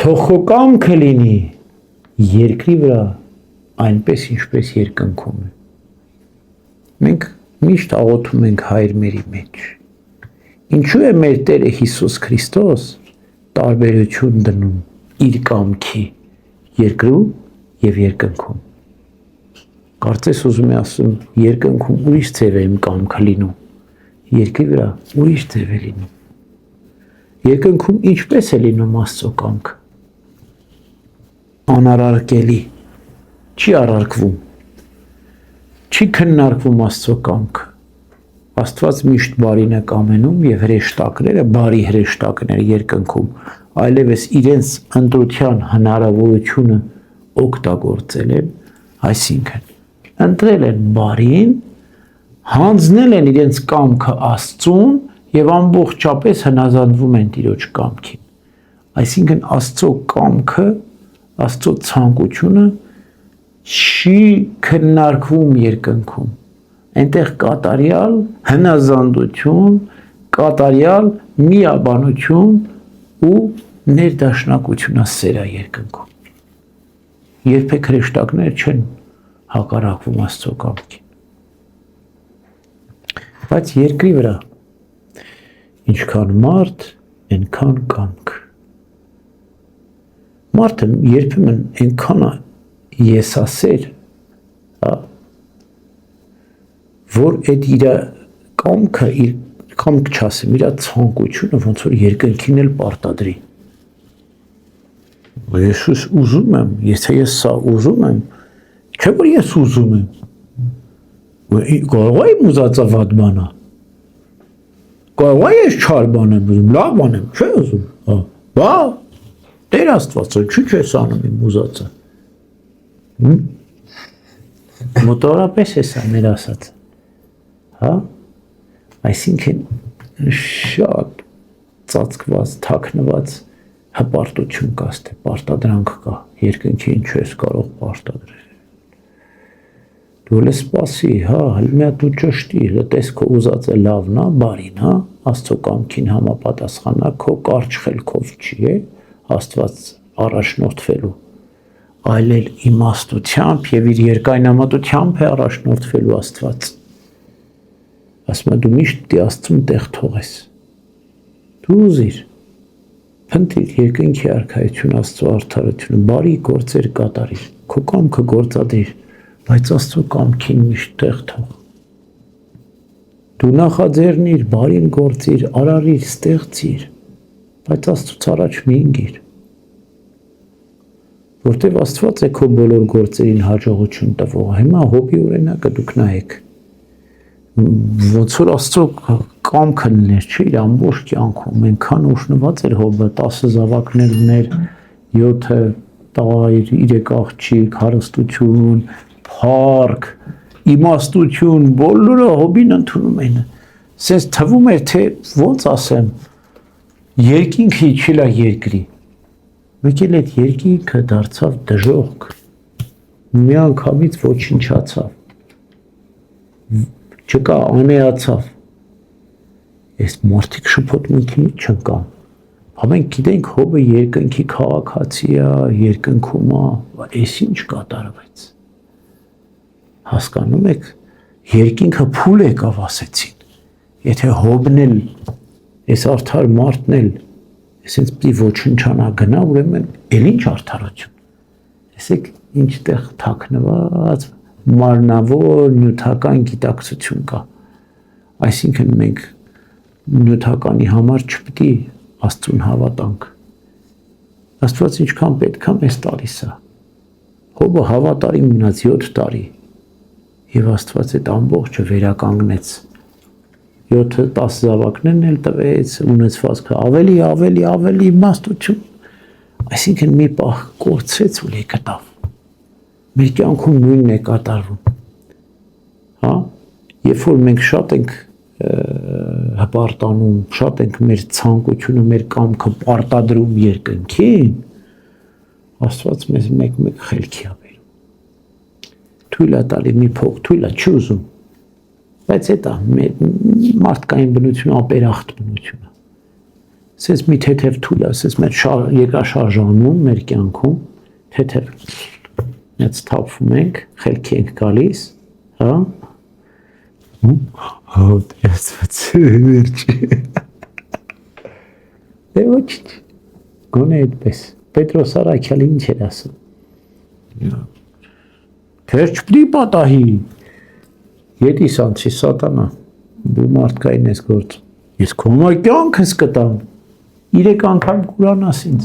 թող քո կամքը լինի երկրի վրա այնպես ինչպես երկնքում է։ Մենք միշտ աղոթում ենք Հայր մերի մեջ։ Ինչու է մեր Տերը Հիսուս Քրիստոս տարբերություն դնում իր կամքի երկրում եւ երկնքում։ Կարծես ուզում է ասում երկնքում ուրիշ ձև է իմ կամքը լինում, երկրի վրա ուրիշ ձև է լինում։ Երկնքում ինչպես է լինում Աստծո կամքը։ Անարարկելի, չի արարկվում, չի քննարկվում Աստծո կամքը։ Աստված միշտ բարին է կամենում եւ հրեշտակները, բարի հրեշտակները երկնքում այլևս իրենց ընտրության հնարավորությունը օգտագործել են, այսինքն ընտրել են բարին, հանձնել են իրենց կամքը Աստծուն եւ ամբողջապես հնազանդվում են Տիրոջ կամքին։ Այսինքն Աստծո կամքը, Աստծո ցանկությունը չի քննարկվում երկնքում։ Այնտեղ կատարյալ հնազանդություն, կատարյալ միաբանություն ու ներդաշնակություն է սերա երկնքում։ Երբեք հրեշտակներ չեն հակառակվում Աստծո կամքին։ Բայց երկրի վրա ինչքան մարդ, այնքան կամք։ Մարդը երբեմն այնքան եսասեր, որ այդ իր կամքը, իր կամք չասեմ, իր ցանկությունը ոնց որ երկնքին էլ պարտադրի։ Ես ուզում եմ, եթե ես սա ուզում եմ, չէ՞ որ ես ուզում եմ։ Կարող է ուզածը վատ բան է։ Կարող է ես չար բան եմ ուզում, լավ բան եմ, չէ՞ ուզում։ Բա Տեր Աստվածը չի չես անում իմ ուզածը։ Մոտորապես է սա մեր ասած։ Հա։ Այսինքն շատ ծածկված, թաքնված հպարտություն կա, ստե պարտադրանք կա, երկնքին չես կարող պարտադրել։ Դու էլ սպասի, հա, հլմյա դու ճշտի, լտես քո ուզածը լավն է, բարին, հա, Աստծո կամքին համապատասխանա, քո կարճ խելքով չի է, Աստված առաջնորդվելու, այլ էլ իմաստությամբ եւ իր երկայնամտությամբ է առաջնորդվելու Աստված։ Ասում եմ դու միշտ դի Աստծուն տեղ թողես։ Դու ուզիր փնտրիր երկնքի արքայություն, Աստծո արդարությունը, բարի գործեր կատարիր, քո կամքը գործադրիր, բայց Աստծո կամքին միշտ տեղ թող։ Դու նախաձեռնիր, բարին գործիր, արարիր, ստեղծիր, բայց Աստծուց առաջ մի ընկիր։ Որտեւ Աստված է քո բոլոր գործերին հաջողություն տվող։ Հիմա Հոբի օրինակը դուք նայեք։ Ոնց որ Աստծո կամքը լիներ, չէ՞, իր ամբողջ կյանքում այնքան ուշնված էր Հոբը, 10 զավակներ ուներ, 7 տղա, 3 աղջիկ, հարստություն, փառք, իմաստություն, բոլորը Հոբին ընդունում էին։ Սենց թվում էր, թե ոնց ասեմ, երկինքը իջել է երկրի։ Եկել այդ երկինքը դարձավ դժոխք։ Միանգամից ոչնչացավ։ Չկա, անեացավ։ Այս մարդիկ շփոթմունքից չընկան։ Ամեն գիտենք Հոբը երկնքի քաղաքացի է, երկնքում է, այս ինչ կատարվեց։ Հասկանում եք, երկինքը փուլ եկավ ասեցին։ Եթե Հոբն էլ, այս արդար մարդն էլ, այսինքն պիտի ոչնչանա գնա, ուրեմն էլ ինչ արդարություն։ Տեսեք, ինչտեղ թաքնված մարմնավոր նյութական գիտակցություն կա։ Այսինքն մենք նյութականի համար չպիտի Աստծուն հավատանք։ Աստված ինչքան պետք է մեզ տալիս է։ Հոբը հավատարիմ մնաց 7 տարի եւ Աստված այդ ամբողջը վերականգնեց։ 7-10 զավակներն էլ տվեց, ունեցվածքը ավելի իմաստություն։ Այսինքն մի պահ կորցրեց ու գտավ։ Մեր կյանքում նույնն է կատարվում։ Հա, երբ որ մենք շատ ենք հպարտանում, շատ ենք մեր ցանկությունը, մեր կամքը պարտադրում երկնքին, Աստված մեզ մեկ խելքի է բերում։ Թույլ է տալի մի փող, թույլ է, չի ուզում։ Բայց դա մարդկային բնությունը ապերախտ բնություն է։ Սենց մի թեթև թույլ է, սենց մեր երկրաշարժանում, մեր կյանքում, թեթև նենց թափվում ենք, խելքի ենք գալիս, հա, վերջի, դե ոչինչ, գոնե այդպես, Պետրոս Արաքյալը ինչ էր ասում, թեր չպետք է պատահի, ետիս անցի սատանա, դու մարդկային ես գործում, ես քո կյանքս կտամ, 3 անգամ կուրանաս ինձ,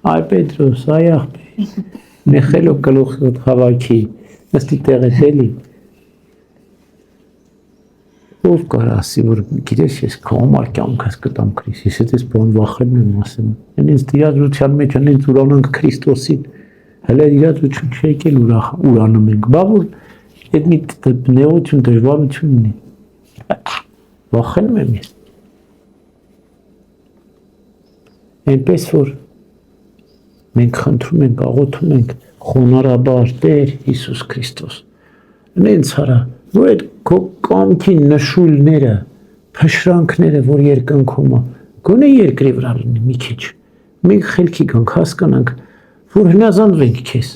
այ Պետրոս, այ աղբեր, նեխելով գլուխդ հավաքի, նստի տեղետ էլի, ով կար ասի, որ գիտես ես քո համար կյանքս կտամ Քրիստոս, ես էդպես բան վախենում եմ ասում, ինձ իրադրության մեջ ինձ ուրանանք Քրիստոսին, հələ իրադրություն չի եկել ուրանում ենք, բա որ այդ մի նեղություն, դժվարություն ունի, վախենում եմ ես, այնպես որ մենք խնդրում ենք, աղոթում ենք խոնարհաբար Տեր Հիսուս Քրիստոս, նենց արա, որ այդ քո կամքի նշույլները, փշրանքները, որ երկնքում է, գոնե երկրի վրա լինի մի քիչ, մենք խելքի գանք, հասկանանք, որ հնազանդվենք քեզ,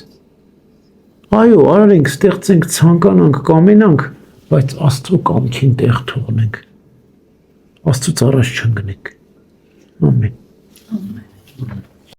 այո, արարենք, ստեղծենք, ցանկանանք, կամենանք, բայց Աստծո կամքին տեղ թողնենք, Աստծուց առաջ չընկնենք, ամեն։